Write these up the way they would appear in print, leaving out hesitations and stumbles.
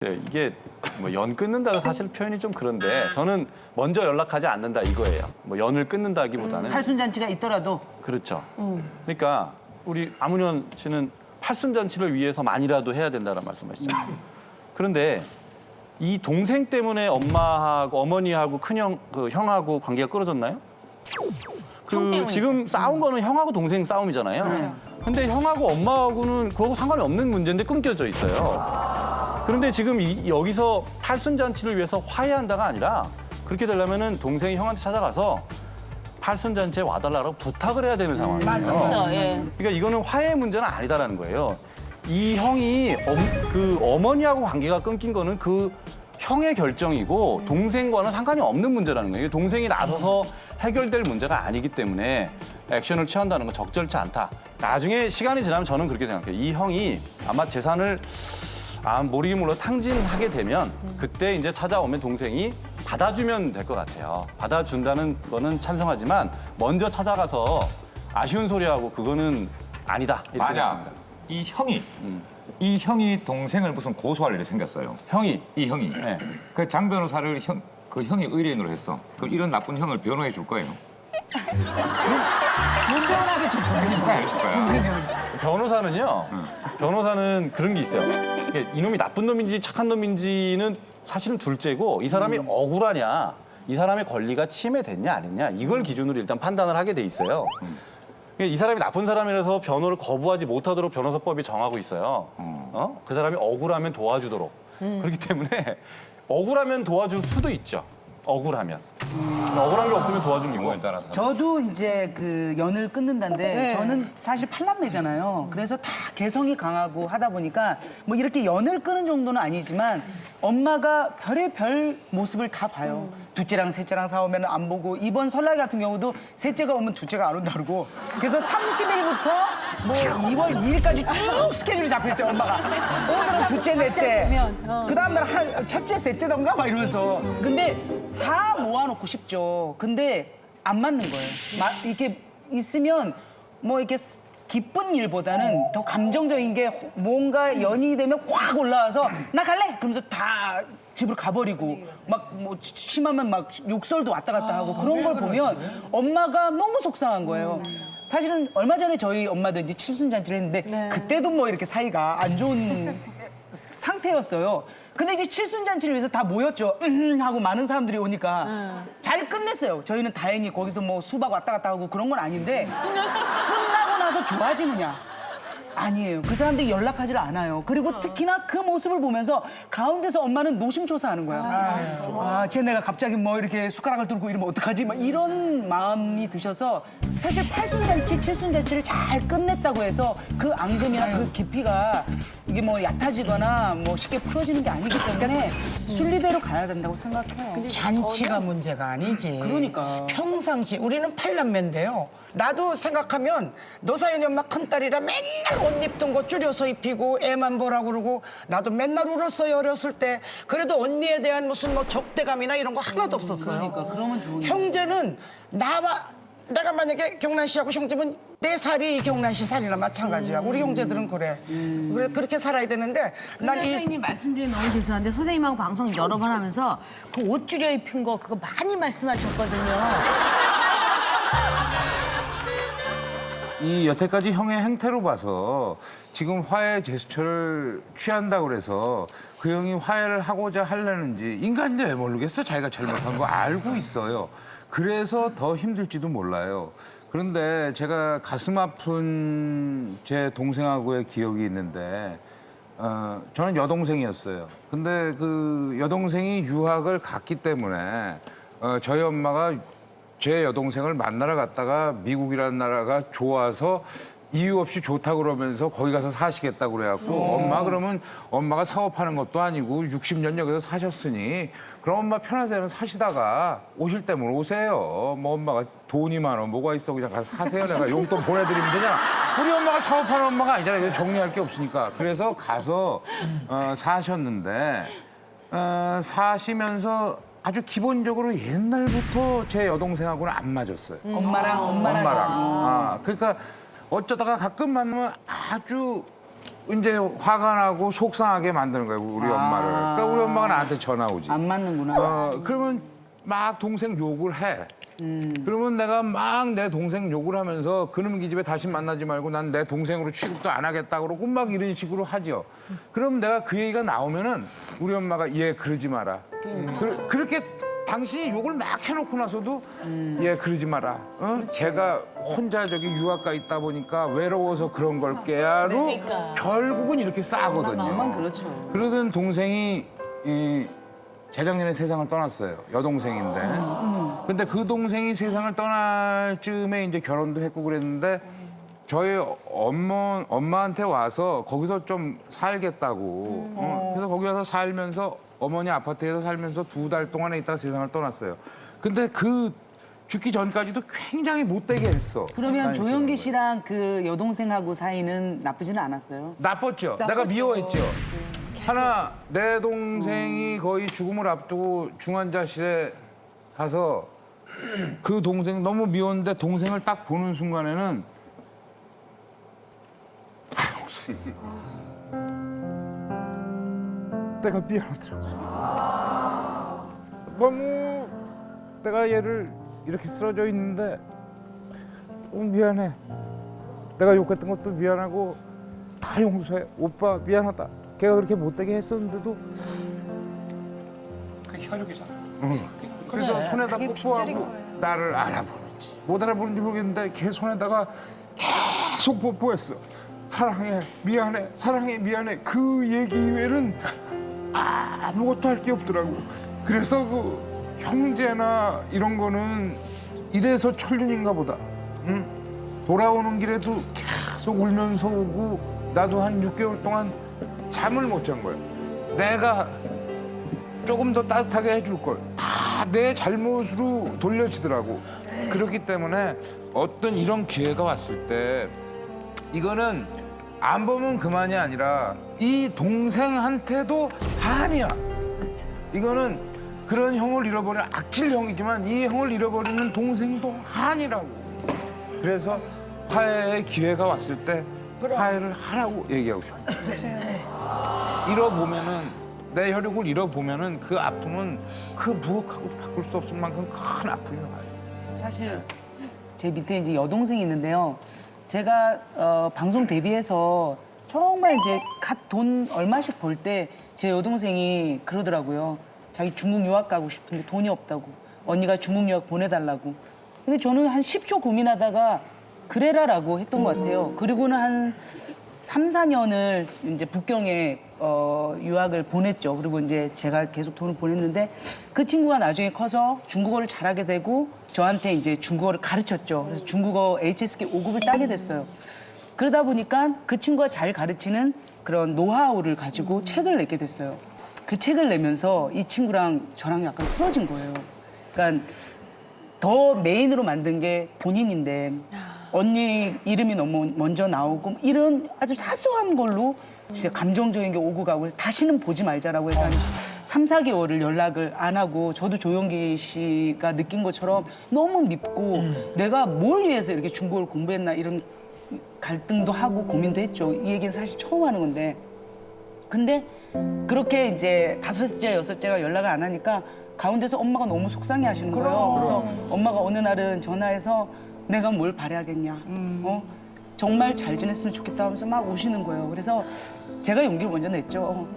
네, 이게 뭐 연 끊는다가 사실 표현이 좀 그런데 저는 먼저 연락하지 않는다 이거예요. 뭐 연을 끊는다기보다는 팔순잔치가 있더라도 그렇죠. 그러니까 우리 아문현 씨는 팔순잔치를 위해서만이라도 해야 된다는 말씀하시잖아요. 그런데 이 동생 때문에 엄마하고 어머니하고 큰형 그 형하고 관계가 끊어졌나요? 지금 싸운 거는 형하고 동생 싸움이잖아요. 근데 형하고 엄마하고는 그거하고 상관이 없는 문제인데 끊겨져 있어요. 그런데 지금 여기서 팔순잔치를 위해서 화해한다가 아니라 그렇게 되려면은 동생이 형한테 찾아가서 팔순잔치에 와달라고 부탁을 해야 되는 상황이에요. 그렇죠. 예. 그러니까 이거는 화해의 문제는 아니다라는 거예요. 이 형이 어머니하고 관계가 끊긴 거는 그 형의 결정이고 동생과는 상관이 없는 문제라는 거예요. 동생이 나서서 해결될 문제가 아니기 때문에 액션을 취한다는 건 적절치 않다. 나중에 시간이 지나면 저는 그렇게 생각해요. 이 형이 아마 재산을 모르긴 몰라 탕진하게 되면 그때 이제 찾아오면 동생이 받아주면 될 것 같아요. 받아준다는 거는 찬성하지만 먼저 찾아가서 아쉬운 소리하고 그거는 아니다. 이렇게 만약 생각합니다. 이 형이 동생을 무슨 고소할 일이 생겼어요. 이 형이. 네. 그 장 변호사를 그 형이 의뢰인으로 했어. 그럼 이런 나쁜 형을 변호해 줄 거예요. 돈대원하게 좀 변호사는요. 변호사는 그런 게 있어요. 이게 이놈이 나쁜 놈인지 착한 놈인지는 사실은 둘째고 이 사람이 억울하냐, 이 사람의 권리가 침해됐냐 안 했냐 이걸 기준으로 일단 판단을 하게 돼 있어요. 이 사람이 나쁜 사람이라서 변호를 거부하지 못하도록 변호사법이 정하고 있어요. 그 사람이 억울하면 도와주도록. 그렇기 때문에 억울하면 도와줄 수도 있죠. 억울하면. 억울한 게 없으면 도와줄 이유가 경우에 따라서. 저도 이제 그 연을 끊는다는데 저는 사실 팔남매잖아요. 그래서 다 개성이 강하고 하다 보니까 뭐 이렇게 연을 끄는 정도는 아니지만 엄마가 별의별 모습을 다 봐요. 둘째랑 셋째랑 싸우면 안 보고 이번 설날 같은 경우도 셋째가 오면 둘째가 안 온다 그러고 그래서 30일부터 뭐 2월 2일까지 쭉 스케줄이 잡혀 있어요 엄마가. 오늘은 둘째 넷째 그 다음날 첫째 셋째던가 막 이러면서 근데 다 모아놓고 싶죠. 근데 안 맞는 거예요. 이렇게 있으면 뭐 이렇게 기쁜 일보다는 더 감정적인 게 뭔가 연이 되면 확 올라와서 나 갈래! 그러면서 다 집으로 가버리고 막 뭐 심하면 막 욕설도 왔다 갔다 하고 그런 걸 보면 엄마가 너무 속상한 거예요. 사실은 얼마 전에 저희 엄마도 이제 칠순잔치를 했는데 그때도 뭐 이렇게 사이가 안 좋은 상태였어요. 근데 이제 칠순잔치를 위해서 다 모였죠. 하고 많은 사람들이 오니까 잘 끝냈어요. 저희는 다행히 거기서 뭐 수박 왔다 갔다 하고 그런 건 아닌데 끝나고 나서 좋아지느냐? 아니에요. 그 사람들이 연락하지를 않아요. 그리고 특히나 그 모습을 보면서 가운데서 엄마는 노심초사하는 거야. 쟤네가 갑자기 뭐 이렇게 숟가락을 들고 이러면 어떡하지? 막 이런 마음이 드셔서 사실 팔순잔치, 칠순잔치를 잘 끝냈다고 해서 그 앙금이나 그 깊이가 이게 뭐 얕아지거나 뭐 쉽게 풀어지는 게 아니기 때문에 순리대로 가야 된다고 생각해요. 잔치가 문제가 아니지. 그러니까. 평상시 우리는 팔남매인데요. 나도 생각하면 노사연이 엄마 큰딸이라 맨날 옷 입던 거 줄여서 입히고 애만 보라고 그러고 나도 맨날 울었어요 어렸을 때. 그래도 언니에 대한 무슨 뭐 적대감이나 이런 거 하나도 없었어요. 그러니까 그러면 좋은데. 형제는 내가 만약에 경란 씨하고 형제면 4살이 경란 씨 살이나 마찬가지야. 우리 형제들은 그래. 그렇게 살아야 되는데 난 선생님 말씀 중에 너무 죄송한데 선생님하고 방송 여러 번 하면서 그 옷 줄여 입힌 거 그거 많이 말씀하셨거든요. 이 여태까지 형의 행태로 봐서 지금 화해 제스처를 취한다고 그래서 그 형이 화해를 하고자 하려는지 인간인데 왜 모르겠어? 자기가 잘못한 거 알고 있어요. 그래서 더 힘들지도 몰라요. 그런데 제가 가슴 아픈 제 동생하고의 기억이 있는데 저는 여동생이었어요. 근데 그 여동생이 유학을 갔기 때문에 저희 엄마가 제 여동생을 만나러 갔다가 미국이라는 나라가 좋아서 이유 없이 좋다고 그러면서 거기 가서 사시겠다고 그래갖고 엄마 그러면 엄마가 사업하는 것도 아니고 60년 여기서 사셨으니 그럼 엄마 편하대로 사시다가 오실 때면 오세요. 뭐 엄마가 돈이 많아 뭐가 있어 그냥 가서 사세요. 내가 용돈 보내드리면 되잖아. 우리 엄마가 사업하는 엄마가 아니잖아요. 정리할 게 없으니까. 그래서 가서 사셨는데 사시면서 아주 기본적으로 옛날부터 제 여동생하고는 안 맞았어요. 엄마랑. 그러니까 어쩌다가 가끔 만나면 아주 이제 화가 나고 속상하게 만드는 거예요, 우리 엄마를. 그러니까 우리 엄마가 나한테 전화 오지. 안 맞는구나. 그러면 막 동생 욕을 해. 그러면 내가 막 내 동생 욕을 하면서 그놈 기집애 다시 만나지 말고 난 내 동생으로 취급도 안 하겠다 그러고 막 이런 식으로 하죠. 그럼 내가 그 얘기가 나오면은 우리 엄마가 얘 그러지 마라. 그렇게 당신이 욕을 막 해놓고 나서도 얘 그러지 마라. 걔가 혼자 저기 유학 가 있다 보니까 외로워서 그런 걸 깨야로 결국은 이렇게 싸거든요. 마음은 그렇죠. 그러던 동생이 재작년에 세상을 떠났어요. 여동생인데. 근데 그 동생이 세상을 떠날 즈음에 이제 결혼도 했고 그랬는데 저희 엄마한테 와서 거기서 좀 살겠다고. 그래서 거기 와서 살면서 어머니 아파트에서 살면서 2달 동안에 있다가 세상을 떠났어요. 근데 그 죽기 전까지도 굉장히 못되게 했어. 그러면 아니, 조영기 씨랑 그 여동생하고 사이는 나쁘지는 않았어요? 나빴죠. 내가 미워했죠. 하나 내 동생이 거의 죽음을 앞두고 중환자실에 가서 그 동생 너무 미웠는데 동생을 딱 보는 순간에는 목소리지. 내가 미안하더라고. 너무 내가 얘를 이렇게 쓰러져 있는데 너무 미안해. 내가 욕했던 것도 미안하고 다 용서해. 오빠 미안하다. 걔가 그렇게 못되게 했었는데도 그 혈육이잖아. 그래서 손에다 뽀뽀하고 나를 알아보는지 못 알아보는지 모르겠는데 걔 손에다가 계속 뽀뽀했어. 사랑해, 미안해, 사랑해, 미안해. 그 얘기 이외에는 아무것도 할 게 없더라고. 그래서 그 형제나 이런 거는 이래서 천륜인가 보다. 응? 돌아오는 길에도 계속 울면서 오고 나도 한 6개월 동안 잠을 못 잔 거예요. 내가 조금 더 따뜻하게 해줄 걸. 다 내 잘못으로 돌려지더라고. 그렇기 때문에 어떤 이런 기회가 왔을 때 이거는 안 보면 그만이 아니라 이 동생한테도 한이야. 이거는 그런 형을 잃어버린 악질 형이지만 이 형을 잃어버리는 동생도 한이라고. 그래서 화해의 기회가 왔을 때 화해를 하라고 얘기하고 싶어요. 잃어보면은 내 혈육을 잃어보면은 그 아픔은 그 무엇하고도 바꿀 수 없을 만큼 큰 아픔이 와요. 사실 제 밑에 이제 여동생이 있는데요. 제가 방송 데뷔해서 정말 이제 갓 돈 얼마씩 벌 때 제 여동생이 그러더라고요. 자기 중국 유학 가고 싶은데 돈이 없다고. 언니가 중국 유학 보내달라고. 근데 저는 한 10초 고민하다가 그래라라고 했던 것 같아요. 그리고는 한 3, 4년을 이제 북경에 유학을 보냈죠. 그리고 이제 제가 계속 돈을 보냈는데 그 친구가 나중에 커서 중국어를 잘하게 되고 저한테 이제 중국어를 가르쳤죠. 그래서 중국어 HSK 5급을 따게 됐어요. 그러다 보니까 그 친구가 잘 가르치는 그런 노하우를 가지고 책을 내게 됐어요. 그 책을 내면서 이 친구랑 저랑 약간 틀어진 거예요. 그러니까 더 메인으로 만든 게 본인인데 언니 이름이 너무 먼저 나오고 이런 아주 사소한 걸로 진짜 감정적인 게 오고 가고 그래서 다시는 보지 말자라고 해서 한 3, 4개월을 연락을 안 하고 저도 조영기 씨가 느낀 것처럼 너무 밉고 내가 뭘 위해서 이렇게 중국어를 공부했나 이런 갈등도 하고 고민도 했죠. 이 얘기는 사실 처음 하는 건데 근데 그렇게 이제 5째, 6째가 연락을 안 하니까 가운데서 엄마가 너무 속상해 하시는 거예요. 그래서 엄마가 어느 날은 전화해서 내가 뭘 바라겠냐. 정말 잘 지냈으면 좋겠다 하면서 막 우시는 거예요. 그래서 제가 용기를 먼저 냈죠.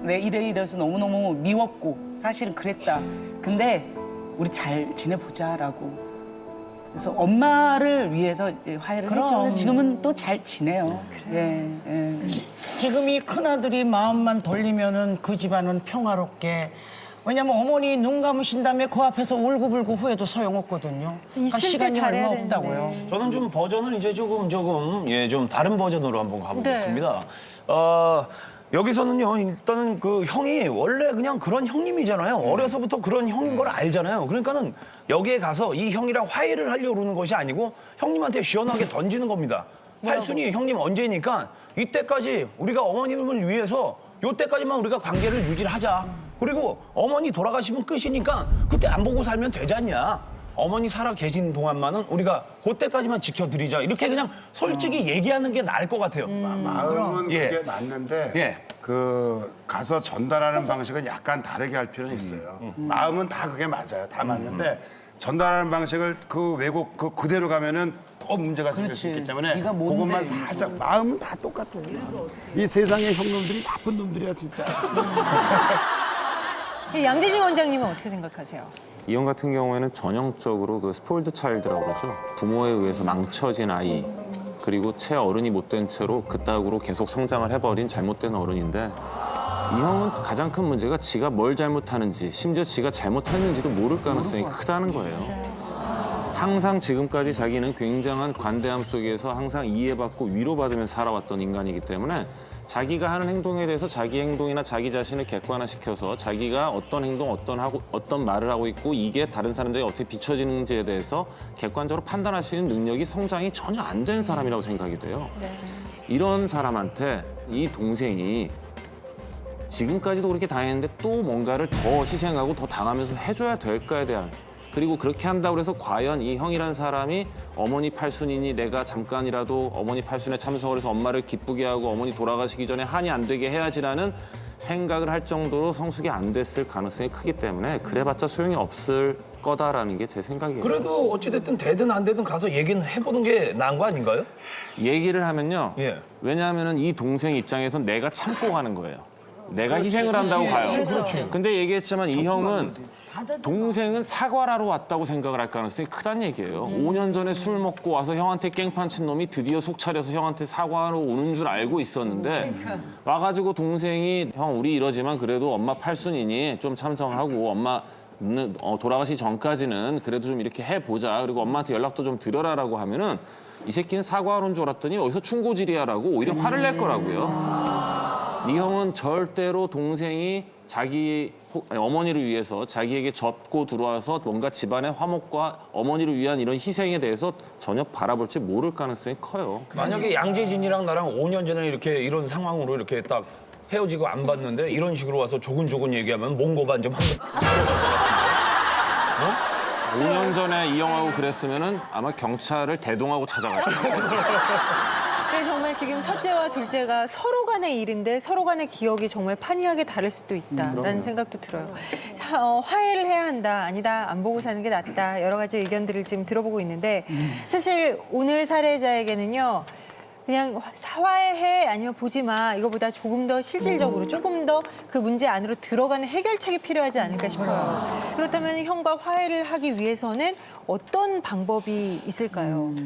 내 이래서 너무너무 미웠고 사실은 그랬다. 근데 우리 잘 지내보자라고. 그래서 엄마를 위해서 이제 화해를 했죠. 그래서 지금은 또 잘 지내요. 예, 예. 지금 이 큰아들이 마음만 돌리면은 그 집안은 평화롭게. 왜냐면 어머니 눈 감으신 다음에 그 앞에서 울고불고 후회도 소용없거든요. 그러니까 있을 때 시간이 잘해야 얼마 없다고요. 되는데. 저는 좀 버전을 이제 조금 좀 다른 버전으로 한번 가보겠습니다. 여기서는요 일단은 그 형이 원래 그냥 그런 형님이잖아요. 어려서부터 그런 형인 걸 알잖아요. 그러니까는 여기에 가서 이 형이랑 화해를 하려고 그러는 것이 아니고 형님한테 시원하게 던지는 겁니다. 팔순이 형님 언제니까 이때까지 우리가 어머님을 위해서 이때까지만 우리가 관계를 유지를 하자. 그리고 어머니 돌아가시면 끝이니까 그때 안 보고 살면 되지 않냐. 어머니 살아 계신 동안만은 우리가 그때까지만 지켜드리자. 이렇게 그냥 솔직히 얘기하는 게 나을 것 같아요. 마음은 예. 그게 맞는데 예. 그 가서 전달하는 방식은 약간 다르게 할 필요는 있어요. 마음은 다 그게 맞아요. 다 맞는데 전달하는 방식을 그 왜곡 그대로 가면은 더 문제가 생길 수 그렇지. 있기 때문에 네가 뭔데, 그것만 이거. 살짝 마음은 다 똑같아요. 이 세상의 형놈들이 나쁜 놈들이야 진짜. 양재진 원장님은 어떻게 생각하세요? 이 형 같은 경우에는 전형적으로 그 스포일드 차일드라고 그러죠. 부모에 의해서 망쳐진 아이, 그리고 채 어른이 못된 채로 그따구로 계속 성장을 해버린 잘못된 어른인데, 이 형은 가장 큰 문제가 지가 뭘 잘못하는지, 심지어 지가 잘못했는지도 모를 가능성이 크다는 거예요. 항상 지금까지 자기는 굉장한 관대함 속에서 항상 이해받고 위로받으면서 살아왔던 인간이기 때문에 자기가 하는 행동에 대해서 자기 행동이나 자기 자신을 객관화시켜서 자기가 어떤 행동, 어떤 말을 하고 있고 이게 다른 사람들이 어떻게 비춰지는지에 대해서 객관적으로 판단할 수 있는 능력이 성장이 전혀 안 된 사람이라고 생각이 돼요. 이런 사람한테 이 동생이 지금까지도 그렇게 당했는데 또 뭔가를 더 희생하고 더 당하면서 해줘야 될까에 대한, 그리고 그렇게 한다고 해서 과연 이 형이란 사람이 어머니 팔순이니 내가 잠깐이라도 어머니 팔순에 참석을 해서 엄마를 기쁘게 하고 어머니 돌아가시기 전에 한이 안 되게 해야지라는 생각을 할 정도로 성숙이 안 됐을 가능성이 크기 때문에 그래봤자 소용이 없을 거다라는 게 제 생각이에요. 그래도 어찌됐든 되든 안 되든 가서 얘기는 해보는 게 나은 거 아닌가요? 얘기를 하면요. 예. 왜냐하면 이 동생 입장에선 내가 참고 가는 거예요. 내가 희생을 한다고 가요. 근데 얘기했지만 이 형은 동생은 사과를 하러 왔다고 생각을 할 가능성이 크다는 얘기예요. 5년 전에 술 먹고 와서 형한테 깽판 친 놈이 드디어 속 차려서 형한테 사과하러 오는 줄 알고 있었는데 와가지고 동생이 형 우리 이러지만 그래도 엄마 팔순이니 좀 참석하고 엄마 돌아가시기 전까지는 그래도 좀 이렇게 해보자. 그리고 엄마한테 연락도 좀 드려라라고 하면은 이 새끼는 사과하러 온 줄 알았더니 어디서 충고질이야라고 오히려 화를 낼 거라고요. 이 형은 절대로 동생이 자기 어머니를 위해서 자기에게 접고 들어와서 뭔가 집안의 화목과 어머니를 위한 이런 희생에 대해서 전혀 바라볼지 모를 가능성이 커요. 만약에 양재진이랑 나랑 5년 전에 이렇게 이런 상황으로 이렇게 딱 헤어지고 안 봤는데 이런 식으로 와서 조근조근 얘기하면 몽고반 좀 한번 5년 전에 이 형하고 그랬으면은 아마 경찰을 대동하고 찾아갈 거예요. 그래서 정말 지금 첫째와 둘째가 서로 간의 일인데 서로 간의 기억이 정말 판이하게 다를 수도 있다라는 생각도 들어요. 화해를 해야 한다, 아니다, 안 보고 사는 게 낫다, 여러 가지 의견들을 지금 들어보고 있는데 사실 오늘 사례자에게는요. 그냥 화해해 아니면 보지 마 이거보다 조금 더 실질적으로 조금 더 그 문제 안으로 들어가는 해결책이 필요하지 않을까 싶어요. 그렇다면 형과 화해를 하기 위해서는 어떤 방법이 있을까요?